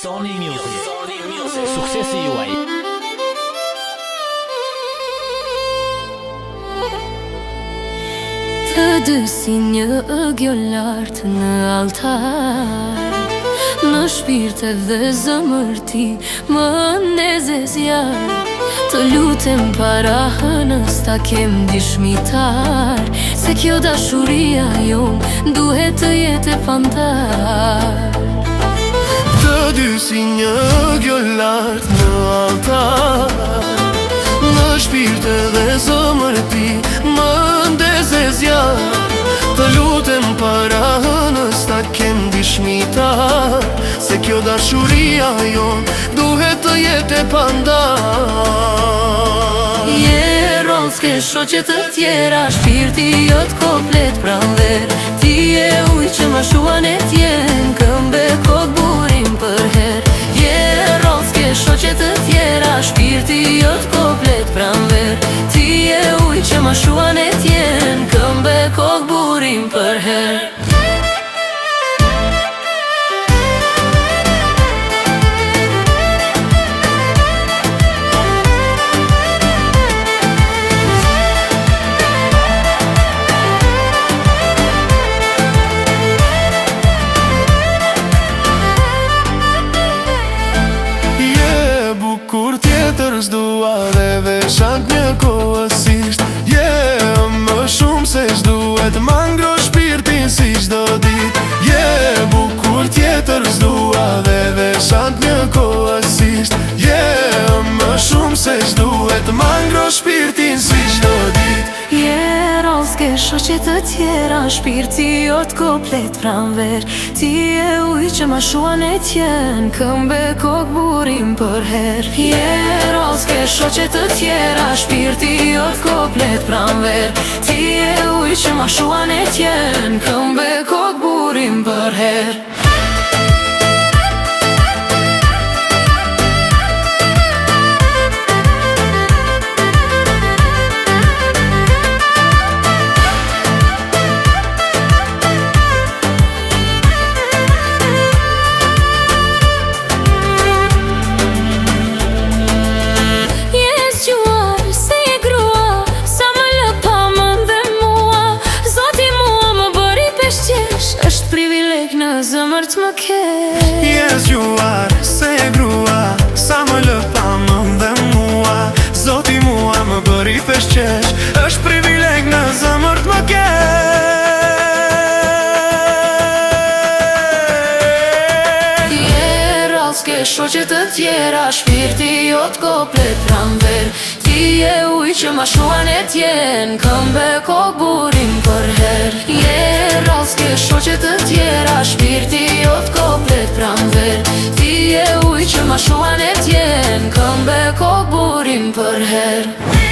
Sony Music. Suksesi juaj. Të dy si një ëgjël lartë në altar, në shpirt edhe zemër ti më ndezezjar. Të lutem para hënës ta kem dishmitar, se kjo dashuria jon duhet të jetë e pandar. Të dy si një ëgjël lartë në altar, në shpirt edhe zemër ti më ndezezjar. Të lutem para hënës ta kem dishmitar, se kjo dashuria jon duhet të jetë e pandar. Je rol s'ke shoqe të tjera, shpirti jot komplet pranver. Ti e ujë që ma shuan e tjen, këmbe kok burim për her. Je rol s'ke shoqe të tjera, shpirti jot komplet pranver. Ti e ujë që ma shuan e tjen, këmbe kok burim për her. Kur tjetër s'dua dhe veçant një kohësisht, më shumë se s'duhet ma ngro shpirtin si çdo dit. Bukur tjetër s'dua dhe veçant një kohësisht, më shumë se s'duhet ma ngro shpirtin si çdo dit. Rol s'ke shoqe të tjera, shpirti jot komplet pranver. Ti e ujë që ma shuan e tjen, këmbe kok burim për her. Rol s'ke shoqe të tjera, shpirti jot komplet pranver. Ti e ujë që ma shuan e tjen, këmbe kok burim për her. Zëmër të më ke Zgjuar se e grua, sa më lëpa më dhe mua. Zoti mua më bëri peshqesh, është privileg në zëmër të më ke. Rall s'ke shoqe të tjera, shpirti jot komplet pranver. Ti e ujë që ma shuan e tjen, këmbe kok burim për her. Rall s'ke shoqe të tjera, shpirti jot komplet pranver. Ti e ujë që ma shuan e tjen, këmbe kok burim për her.